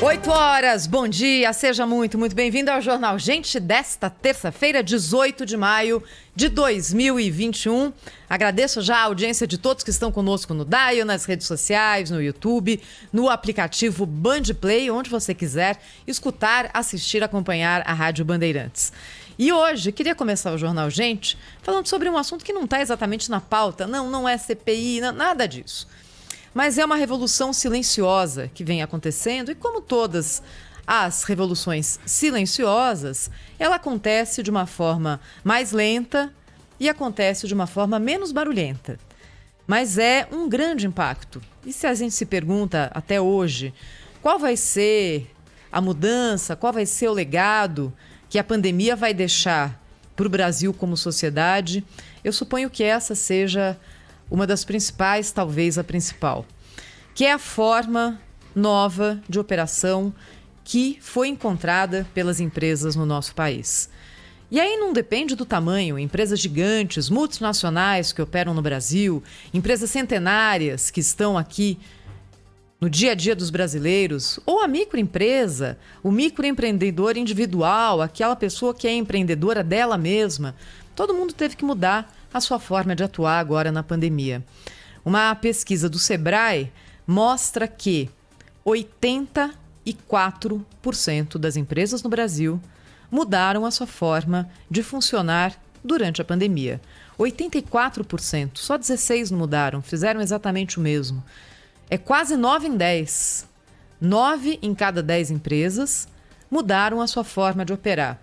8 horas, bom dia, seja muito bem-vindo ao Jornal Gente desta terça-feira, 18 de maio de 2021. Agradeço já a audiência de todos que estão conosco no Dial, nas redes sociais, no YouTube, no aplicativo Band Play, onde você quiser escutar, assistir, acompanhar a Rádio Bandeirantes. E hoje, queria começar o Jornal Gente falando sobre um assunto que não está exatamente na pauta, não é CPI, nada disso. Mas é uma revolução silenciosa que vem acontecendo e, como todas as revoluções silenciosas, ela acontece de uma forma mais lenta e acontece de uma forma menos barulhenta. Mas é um grande impacto. E se a gente se pergunta até hoje qual vai ser a mudança, qual vai ser o legado que a pandemia vai deixar para o Brasil como sociedade, eu suponho que essa seja uma das principais, talvez a principal, que é a forma nova de operação que foi encontrada pelas empresas no nosso país. E aí não depende do tamanho, empresas gigantes, multinacionais que operam no Brasil, empresas centenárias que estão aqui no dia a dia dos brasileiros, ou a microempresa, o microempreendedor individual, aquela pessoa que é empreendedora dela mesma. Todo mundo teve que mudar a sua forma de atuar agora na pandemia. Uma pesquisa do Sebrae mostra que 84% das empresas no Brasil mudaram a sua forma de funcionar durante a pandemia. 84%, só 16% não mudaram, fizeram exatamente o mesmo. É quase 9 em 10. 9 em cada 10 empresas mudaram a sua forma de operar.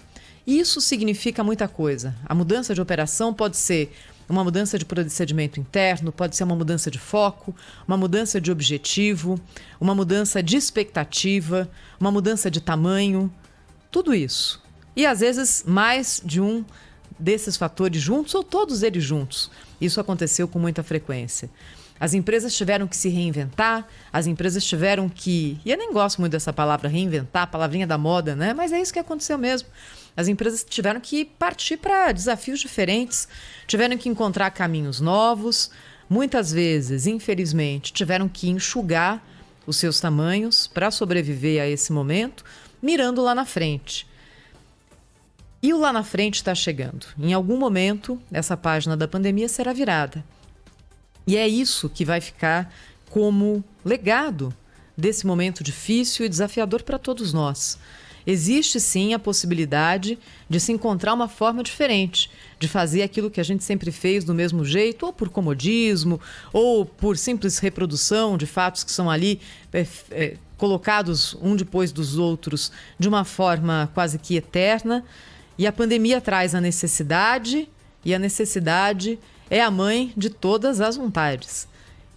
Isso significa muita coisa. A mudança de operação pode ser uma mudança de procedimento interno, pode ser uma mudança de foco, uma mudança de objetivo, uma mudança de expectativa, uma mudança de tamanho, tudo isso. E às vezes mais de um desses fatores juntos ou todos eles juntos. Isso aconteceu com muita frequência. As empresas tiveram que se reinventar, as empresas tiveram que... E eu nem gosto muito dessa palavra reinventar, palavrinha da moda, né? Mas é isso que aconteceu mesmo. As empresas tiveram que partir para desafios diferentes, tiveram que encontrar caminhos novos, muitas vezes, infelizmente, tiveram que enxugar os seus tamanhos para sobreviver a esse momento, mirando lá na frente. E o lá na frente está chegando. Em algum momento, essa página da pandemia será virada. E é isso que vai ficar como legado desse momento difícil e desafiador para todos nós. Existe sim a possibilidade de se encontrar uma forma diferente, de fazer aquilo que a gente sempre fez do mesmo jeito, ou por comodismo, ou por simples reprodução de fatos que são ali colocados um depois dos outros de uma forma quase que eterna. E a pandemia traz a necessidade, e a necessidade é a mãe de todas as vontades.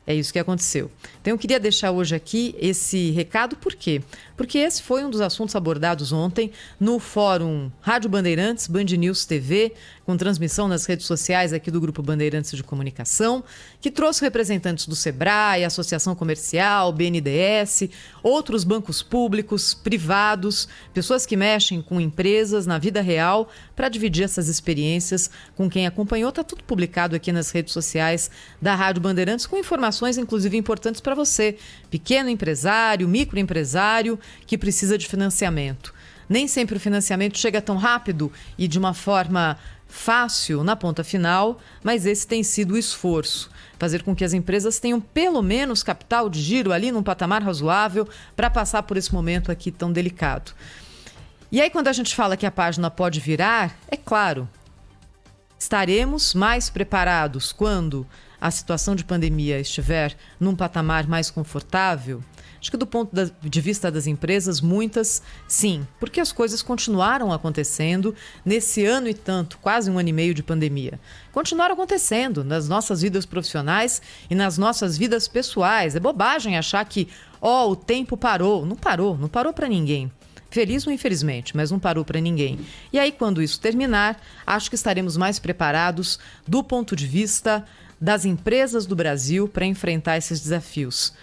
É isso que aconteceu. Então eu queria deixar hoje aqui esse recado, por quê? Porque esse foi um dos assuntos abordados ontem no Fórum Rádio Bandeirantes, Band News TV, com transmissão nas redes sociais aqui do Grupo Bandeirantes de Comunicação, que trouxe representantes do Sebrae, Associação Comercial, BNDES, outros bancos públicos, privados, pessoas que mexem com empresas na vida real, para dividir essas experiências com quem acompanhou. Está tudo publicado aqui nas redes sociais da Rádio Bandeirantes, com informações, inclusive, importantes para você, pequeno empresário, microempresário, que precisa de financiamento. Nem sempre o financiamento chega tão rápido e de uma forma fácil na ponta final, mas esse tem sido o esforço. Fazer com que as empresas tenham pelo menos capital de giro ali num patamar razoável para passar por esse momento aqui tão delicado. E aí, quando a gente fala que a página pode virar, é claro, estaremos mais preparados quando a situação de pandemia estiver num patamar mais confortável. Acho que do ponto de vista das empresas, muitas sim, porque as coisas continuaram acontecendo nesse ano e tanto, quase 1 ano e meio de pandemia. Continuaram acontecendo nas nossas vidas profissionais e nas nossas vidas pessoais. É bobagem achar que, o tempo parou. Não parou para ninguém. Feliz ou infelizmente, mas não parou para ninguém. E aí, quando isso terminar, acho que estaremos mais preparados do ponto de vista das empresas do Brasil para enfrentar esses desafios.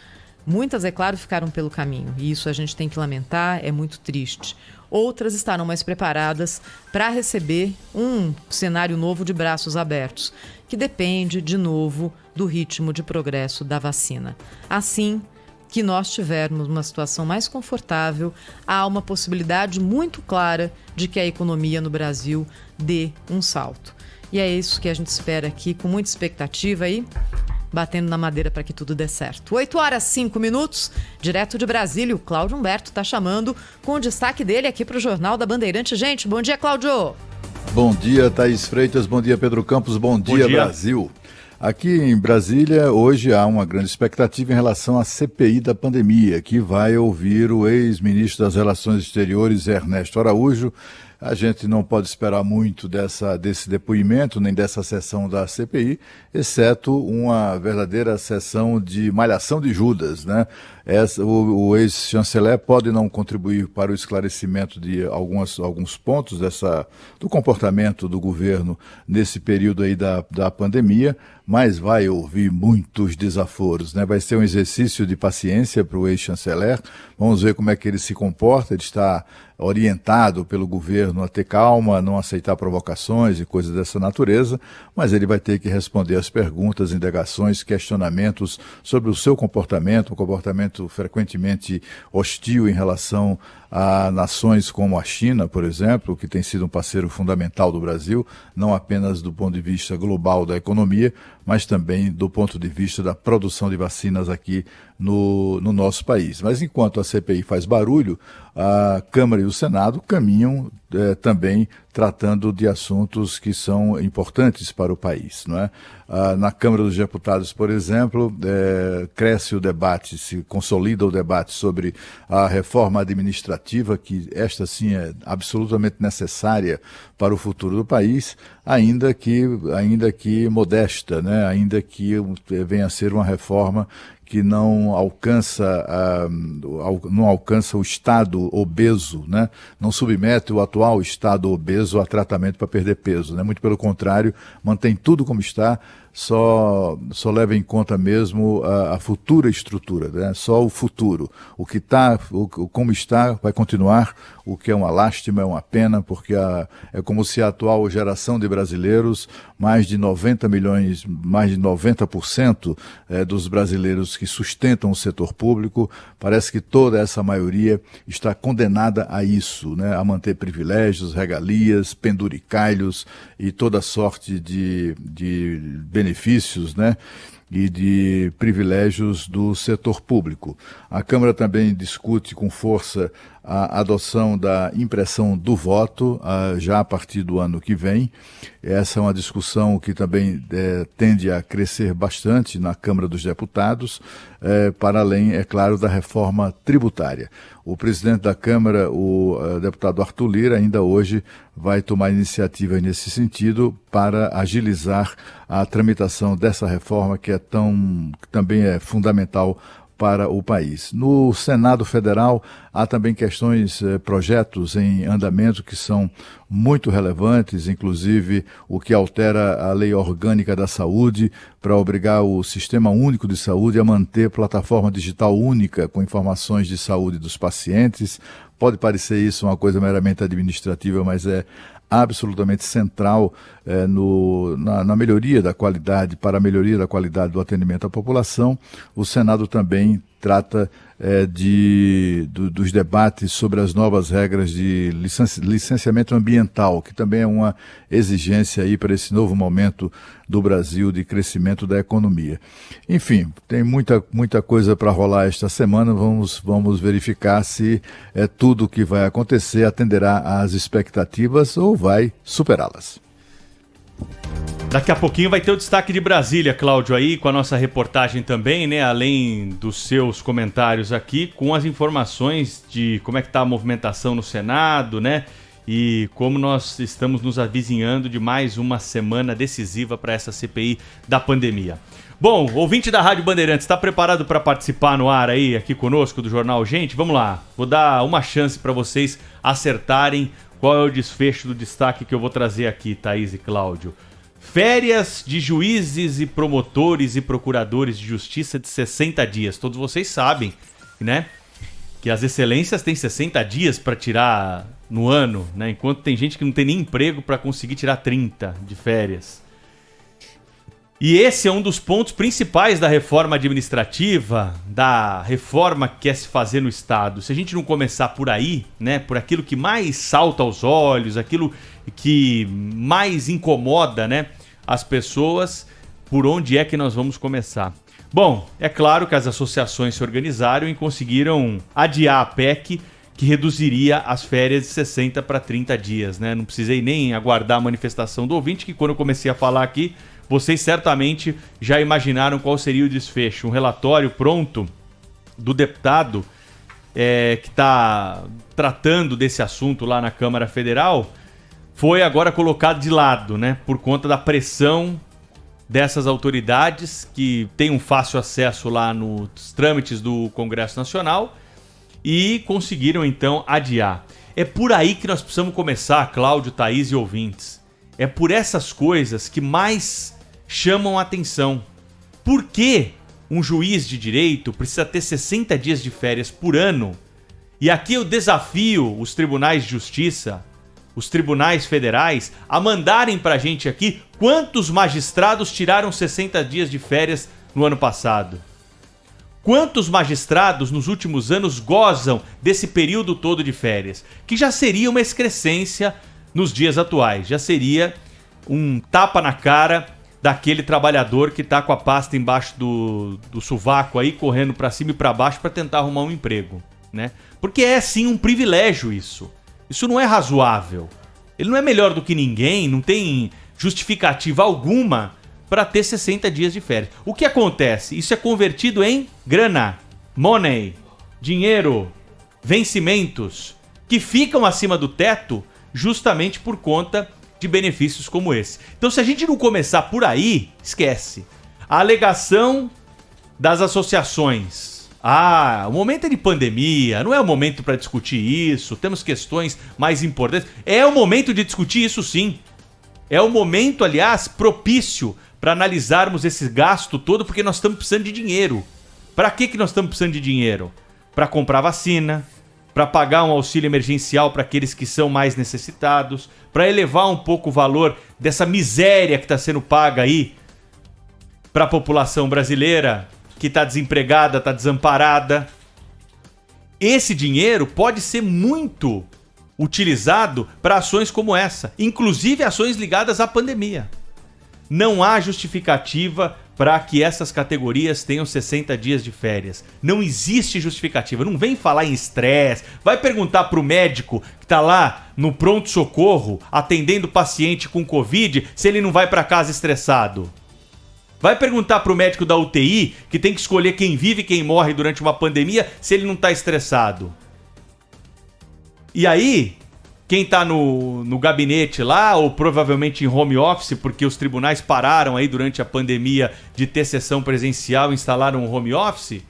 Muitas, é claro, ficaram pelo caminho e isso a gente tem que lamentar, é muito triste. Outras estarão mais preparadas para receber um cenário novo de braços abertos, que depende, de novo, do ritmo de progresso da vacina. Assim, que nós tivermos uma situação mais confortável, há uma possibilidade muito clara de que a economia no Brasil dê um salto. E é isso que a gente espera aqui, com muita expectativa aí, batendo na madeira para que tudo dê certo. 8h05, direto de Brasília, o Cláudio Humberto está chamando com o destaque dele aqui para o Jornal da Bandeirante. Gente, bom dia, Cláudio! Bom dia, Thaís Freitas, bom dia, Pedro Campos, bom dia, Brasil! Aqui em Brasília, hoje há uma grande expectativa em relação à CPI da pandemia, que vai ouvir o ex-ministro das Relações Exteriores, Ernesto Araújo. A gente não pode esperar muito desse depoimento, nem dessa sessão da CPI, exceto uma verdadeira sessão de malhação de Judas, né? O ex-chanceler pode não contribuir para o esclarecimento de alguns pontos do comportamento do governo nesse período aí da pandemia, mas vai ouvir muitos desaforos, né? Vai ser um exercício de paciência para o ex-chanceler. Vamos ver como é que ele se comporta. Ele está orientado pelo governo a ter calma, não aceitar provocações e coisas dessa natureza, mas ele vai ter que responder às perguntas, indagações, questionamentos sobre o seu comportamento, um comportamento frequentemente hostil em relação a nações como a China, por exemplo, que tem sido um parceiro fundamental do Brasil, não apenas do ponto de vista global da economia, mas também do ponto de vista da produção de vacinas aqui no nosso país. Mas enquanto a CPI faz barulho, a Câmara e o Senado caminham também tratando de assuntos que são importantes para o país, não é? Na Câmara dos Deputados, por exemplo, cresce o debate, se consolida o debate sobre a reforma administrativa, que esta sim é absolutamente necessária para o futuro do país, ainda que modesta, né? Ainda que venha a ser uma reforma que não alcança o Estado obeso, né? Não submete o atual Estado obeso a tratamento para perder peso, né? Muito pelo contrário, mantém tudo como está, só leva em conta mesmo a futura estrutura, né? Só o futuro. O que está, como está, vai continuar, o que é uma lástima, é uma pena, porque é como se a atual geração de brasileiros, mais de 90 milhões, mais de 90% dos brasileiros que sustentam o setor público, parece que toda essa maioria está condenada a isso, né? A manter privilégios, regalias, penduricalhos e toda sorte de benefícios, né? E de privilégios do setor público. A Câmara também discute com força a adoção da impressão do voto já a partir do ano que vem. Essa é uma discussão que também tende a crescer bastante na Câmara dos Deputados, para além, é claro, da reforma tributária. O presidente da Câmara, o deputado Arthur Lira, ainda hoje vai tomar iniciativa nesse sentido para agilizar a tramitação dessa reforma que também é fundamental para o país. No Senado Federal, há também questões, projetos em andamento que são muito relevantes, inclusive o que altera a Lei Orgânica da Saúde para obrigar o Sistema Único de Saúde a manter plataforma digital única com informações de saúde dos pacientes. Pode parecer isso uma coisa meramente administrativa, mas é absolutamente central na melhoria da qualidade, para a melhoria da qualidade do atendimento à população. O Senado também trata dos debates sobre as novas regras de licenciamento ambiental, que também é uma exigência aí para esse novo momento do Brasil de crescimento da economia. Enfim, tem muita coisa para rolar esta semana. Vamos verificar se tudo o que vai acontecer atenderá às expectativas ou vai superá-las. Daqui a pouquinho vai ter o destaque de Brasília, Cláudio, aí com a nossa reportagem também, né? Além dos seus comentários aqui, com as informações de como é que está a movimentação no Senado, né? E como nós estamos nos avizinhando de mais uma semana decisiva para essa CPI da pandemia. Bom, ouvinte da Rádio Bandeirantes, está preparado para participar no ar aí, aqui conosco do Jornal Gente? Vamos lá, vou dar uma chance para vocês acertarem qual é o desfecho do destaque que eu vou trazer aqui, Thaís e Cláudio. Férias de juízes e promotores e procuradores de justiça de 60 dias. Todos vocês sabem, né, que as excelências têm 60 dias para tirar no ano, né, enquanto tem gente que não tem nem emprego para conseguir tirar 30 de férias. E esse é um dos pontos principais da reforma administrativa, da reforma que quer se fazer no Estado. Se a gente não começar por aí, né, por aquilo que mais salta aos olhos, aquilo que mais incomoda, né, as pessoas, por onde é que nós vamos começar? Bom, é claro que as associações se organizaram e conseguiram adiar a PEC que reduziria as férias de 60 para 30 dias, né? Não precisei nem aguardar a manifestação do ouvinte, que quando eu comecei a falar aqui, vocês certamente já imaginaram qual seria o desfecho. Um relatório pronto do deputado que está tratando desse assunto lá na Câmara Federal foi agora colocado de lado, né? Por conta da pressão dessas autoridades que têm um fácil acesso lá nos trâmites do Congresso Nacional e conseguiram então adiar. É por aí que nós precisamos começar, Cláudio, Thaís e ouvintes. É por essas coisas que mais chamam a atenção. Por que um juiz de direito precisa ter 60 dias de férias por ano? E aqui eu desafio os tribunais de justiça, os tribunais federais, a mandarem pra gente aqui quantos magistrados tiraram 60 dias de férias no ano passado. Quantos magistrados nos últimos anos gozam desse período todo de férias? Que já seria uma excrescência nos dias atuais, já seria um tapa na cara daquele trabalhador que está com a pasta embaixo do sovaco aí, correndo para cima e para baixo para tentar arrumar um emprego, né? Porque é sim um privilégio isso. Isso não é razoável. Ele não é melhor do que ninguém, não tem justificativa alguma para ter 60 dias de férias. O que acontece? Isso é convertido em grana, money, dinheiro, vencimentos, que ficam acima do teto justamente por conta de benefícios como esse. Então, se a gente não começar por aí, esquece. A alegação das associações. O momento é de pandemia, não é o momento para discutir isso, temos questões mais importantes. É o momento de discutir isso sim. É o momento, aliás, propício para analisarmos esse gasto todo, porque nós estamos precisando de dinheiro. Para que nós estamos precisando de dinheiro? Para comprar vacina, para pagar um auxílio emergencial para aqueles que são mais necessitados, para elevar um pouco o valor dessa miséria que está sendo paga aí para a população brasileira, que está desempregada, está desamparada. Esse dinheiro pode ser muito utilizado para ações como essa, inclusive ações ligadas à pandemia. Não há justificativa para que essas categorias tenham 60 dias de férias. Não existe justificativa. Não vem falar em estresse. Vai perguntar para o médico que está lá no pronto-socorro atendendo o paciente com Covid se ele não vai para casa estressado. Vai perguntar para o médico da UTI que tem que escolher quem vive e quem morre durante uma pandemia se ele não está estressado. E aí, quem está no gabinete lá, ou provavelmente em home office, porque os tribunais pararam aí durante a pandemia de ter sessão presencial e instalaram um home office,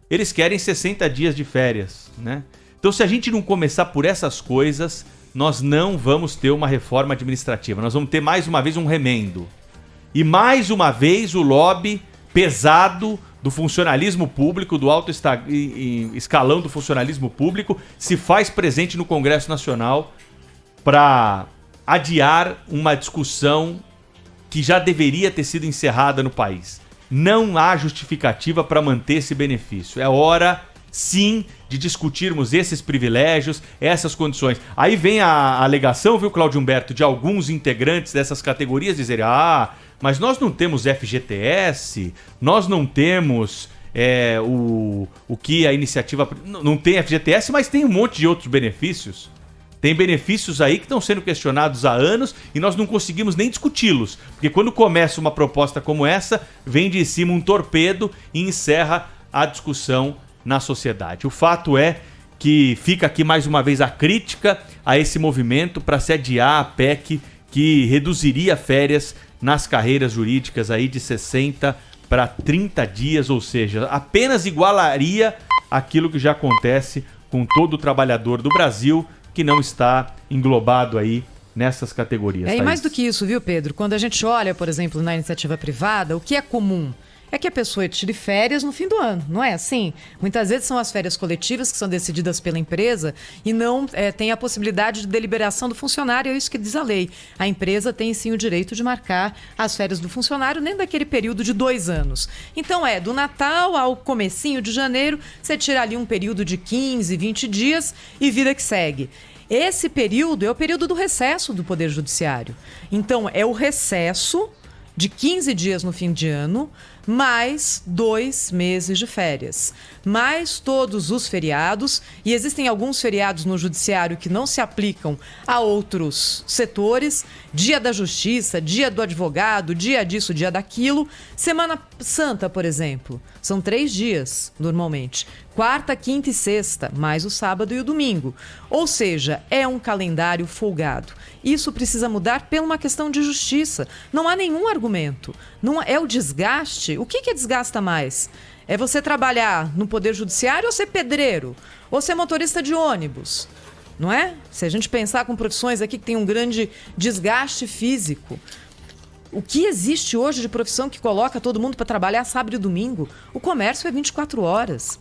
eles querem 60 dias de férias, né? Então, se a gente não começar por essas coisas, nós não vamos ter uma reforma administrativa. Nós vamos ter mais uma vez um remendo. E mais uma vez o lobby pesado do funcionalismo público, do alto escalão do funcionalismo público, se faz presente no Congresso Nacional para adiar uma discussão que já deveria ter sido encerrada no país. Não há justificativa para manter esse benefício. É hora, sim, de discutirmos esses privilégios, essas condições. Aí vem a alegação, viu, Cláudio Humberto, de alguns integrantes dessas categorias dizerem: mas nós não temos FGTS, nós não temos o que a iniciativa... Não tem FGTS, mas tem um monte de outros benefícios. Tem benefícios aí que estão sendo questionados há anos e nós não conseguimos nem discuti-los. Porque quando começa uma proposta como essa, vem de cima um torpedo e encerra a discussão na sociedade. O fato é que fica aqui mais uma vez a crítica a esse movimento para se adiar a PEC que reduziria férias nas carreiras jurídicas aí de 60 para 30 dias, ou seja, apenas igualaria aquilo que já acontece com todo trabalhador do Brasil que não está englobado aí nessas categorias. E mais do que isso, viu, Pedro? Quando a gente olha, por exemplo, na iniciativa privada, o que é comum é que a pessoa tire férias no fim do ano, não é assim? Muitas vezes são as férias coletivas que são decididas pela empresa e não tem a possibilidade de deliberação do funcionário, é isso que diz a lei. A empresa tem sim o direito de marcar as férias do funcionário nem daquele período de 2 anos. Então do Natal ao comecinho de janeiro, você tira ali um período de 15, 20 dias e vida que segue. Esse período é o período do recesso do Poder Judiciário. Então, é o recesso de 15 dias no fim de ano, mais 2 meses de férias, mais todos os feriados, e existem alguns feriados no judiciário que não se aplicam a outros setores, dia da justiça, dia do advogado, dia disso, dia daquilo. Semana Santa, por exemplo, são 3 dias normalmente, quarta, quinta e sexta, mais o sábado e o domingo. Ou seja, é um calendário folgado. Isso precisa mudar por uma questão de justiça. Não há nenhum argumento. Não é o desgaste. O que desgasta mais? É você trabalhar no Poder Judiciário ou ser pedreiro? Ou ser motorista de ônibus? Não é? Se a gente pensar com profissões aqui que tem um grande desgaste físico. O que existe hoje de profissão que coloca todo mundo para trabalhar sábado e domingo? O comércio é 24 horas.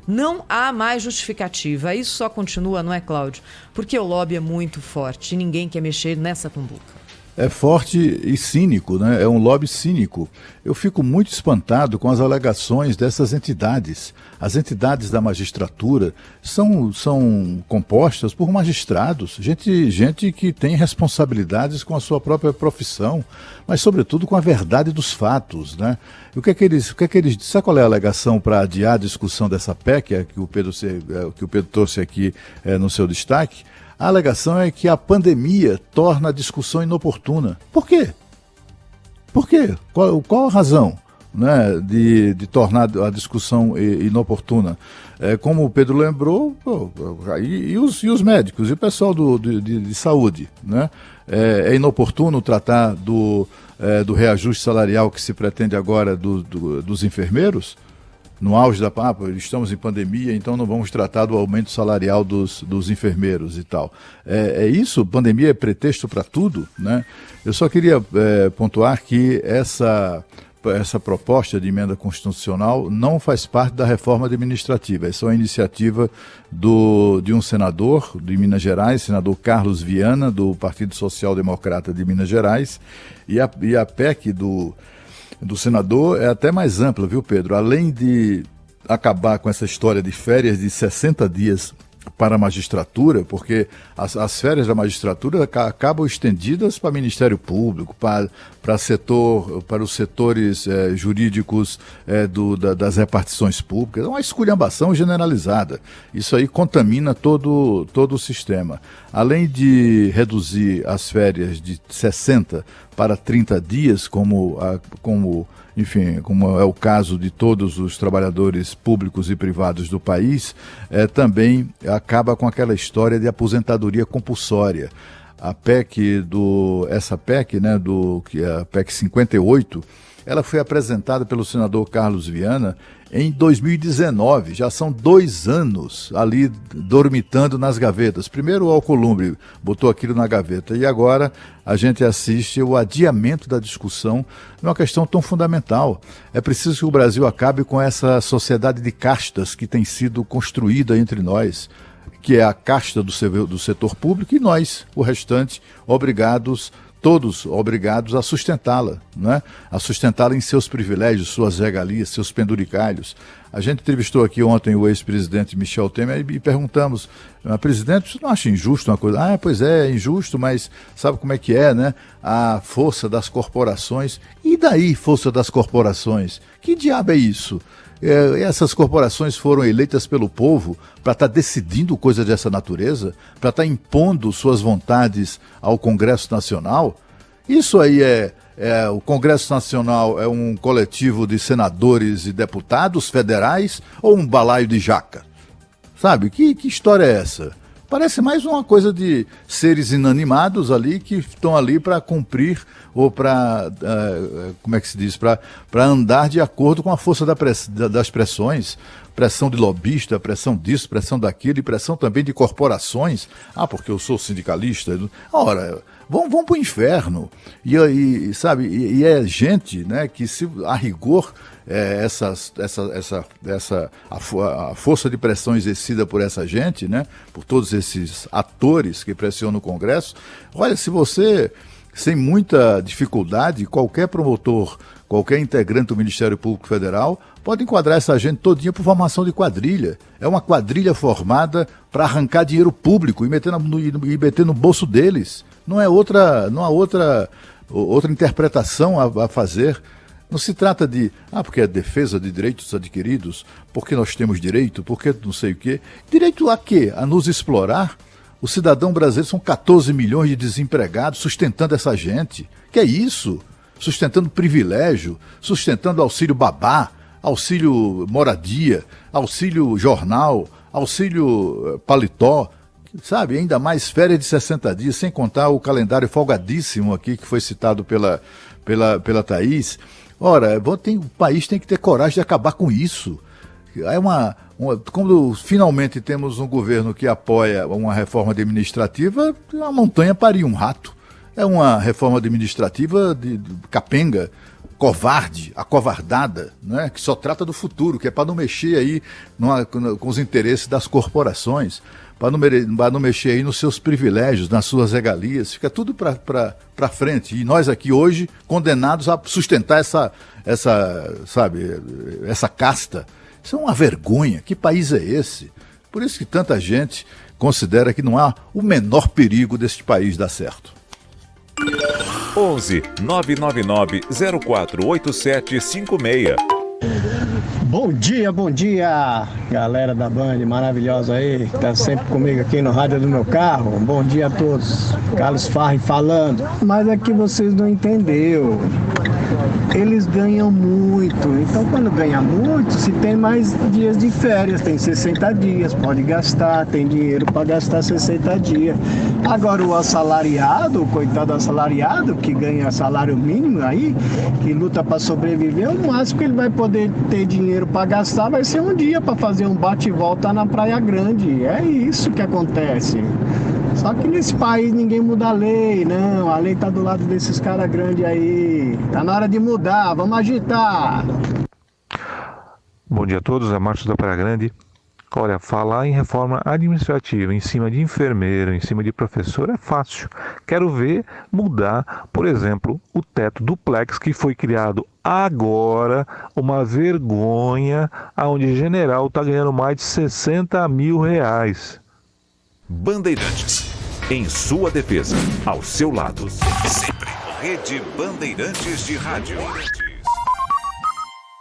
Não há mais justificativa. Isso só continua, não é, Cláudio? Porque o lobby é muito forte e ninguém quer mexer nessa tumbuca. É forte e cínico, né? É um lobby cínico. Eu fico muito espantado com as alegações dessas entidades. As entidades da magistratura são compostas por magistrados, gente que tem responsabilidades com a sua própria profissão, mas sobretudo com a verdade dos fatos, né? E o que é que eles sabe qual é a alegação para adiar a discussão dessa PEC, que o Pedro trouxe aqui no seu destaque? A alegação é que a pandemia torna a discussão inoportuna. Por quê? Por quê? Qual a razão, né, de tornar a discussão inoportuna? Como o Pedro lembrou, e os médicos, e o pessoal de saúde, né? É inoportuno tratar do reajuste salarial que se pretende agora dos enfermeiros? No auge da estamos em pandemia, então não vamos tratar do aumento salarial dos enfermeiros e tal. É isso? Pandemia é pretexto para tudo, né? Eu só queria pontuar que essa proposta de emenda constitucional não faz parte da reforma administrativa. Essa é uma iniciativa de um senador de Minas Gerais, senador Carlos Viana, do Partido Social Democrata de Minas Gerais, e a PEC do senador é até mais ampla, viu, Pedro? Além de acabar com essa história de férias de 60 dias para a magistratura, porque as férias da magistratura acabam estendidas para o Ministério Público, para os setores jurídicos das repartições públicas. É uma esculhambação generalizada. Isso aí contamina todo o sistema. Além de reduzir as férias de 60 para 30 dias, como é o caso de todos os trabalhadores públicos e privados do país, também acaba com aquela história de aposentadoria compulsória. A PEC essa PEC, né, que é a PEC 58, ela foi apresentada pelo senador Carlos Viana em 2019, já são 2 anos ali dormitando nas gavetas. Primeiro o Alcolumbre botou aquilo na gaveta e agora a gente assiste o adiamento da discussão numa questão tão fundamental. É preciso que o Brasil acabe com essa sociedade de castas que tem sido construída entre nós, que é a casta do setor público e nós, o restante, todos obrigados a sustentá-la, né? A sustentá-la em seus privilégios, suas regalias, seus penduricalhos. A gente entrevistou aqui ontem o ex-presidente Michel Temer e perguntamos: presidente, você não acha injusto uma coisa? Pois é injusto, mas sabe como é que é, né? A força das corporações. E daí, força das corporações? Que diabo é isso? Essas corporações foram eleitas pelo povo para estar decidindo coisas dessa natureza, para estar impondo suas vontades ao Congresso Nacional. Isso aí o Congresso Nacional é um coletivo de senadores e deputados federais ou um balaio de jaca? Sabe, que história é essa? Parece mais uma coisa de seres inanimados ali que estão ali para cumprir ou para, como é que se diz, para andar de acordo com a força das pressões. pressão de lobista, pressão disso, pressão daquilo, e pressão também de corporações. Porque eu sou sindicalista. Ora, vão para o inferno. Sabe, é gente, né, que se a rigor a força de pressão exercida por essa gente, né, por todos esses atores que pressionam o Congresso. Olha, se você, sem muita dificuldade, qualquer promotor, qualquer integrante do Ministério Público Federal pode enquadrar essa gente todinha por formação de quadrilha. É uma quadrilha formada para arrancar dinheiro público e meter no bolso deles. Não há outra interpretação a fazer. Não se trata de, porque é defesa de direitos adquiridos, porque nós temos direito, porque não sei o quê. Direito a quê? A nos explorar? O cidadão brasileiro são 14 milhões de desempregados sustentando essa gente. Que é isso? Sustentando privilégio, sustentando auxílio babá, auxílio moradia, auxílio jornal, auxílio paletó, sabe? Ainda mais férias de 60 dias, sem contar o calendário folgadíssimo aqui que foi citado pela Thaís. Ora, o país tem que ter coragem de acabar com isso. Quando finalmente temos um governo que apoia uma reforma administrativa, a montanha pariu um rato. É uma reforma administrativa de capenga, covarde, acovardada, né? Que só trata do futuro, que é para não mexer aí com os interesses das corporações, para não mexer aí nos seus privilégios, nas suas regalias, fica tudo para frente. E nós aqui hoje condenados a sustentar essa casta. Isso é uma vergonha. Que país é esse? Por isso que tanta gente considera que não há o menor perigo deste país dar certo. 11 999 048756. Bom dia, galera da Band maravilhosa aí, que tá sempre comigo aqui no rádio do meu carro. Bom dia a todos, Carlos Farri falando. Mas é que vocês não entenderam. Eles ganham muito, então quando ganha muito, se tem mais dias de férias, tem 60 dias, pode gastar, tem dinheiro para gastar 60 dias. Agora o assalariado, o coitado assalariado, que ganha salário mínimo aí, que luta para sobreviver, o máximo que ele vai poder ter dinheiro para gastar vai ser um dia para fazer um bate e volta na Praia Grande. É isso que acontece. Só que nesse país ninguém muda a lei, não. A lei tá do lado desses caras grandes aí. Tá na hora de mudar, vamos agitar. Bom dia a todos, é Márcio da Praia Grande. Olha, falar em reforma administrativa em cima de enfermeiro, em cima de professor é fácil. Quero ver mudar, por exemplo, o teto duplex que foi criado agora, uma vergonha, onde general está ganhando mais de 60 mil reais. Bandeirantes, em sua defesa, ao seu lado, sempre. Rede Bandeirantes de Rádio.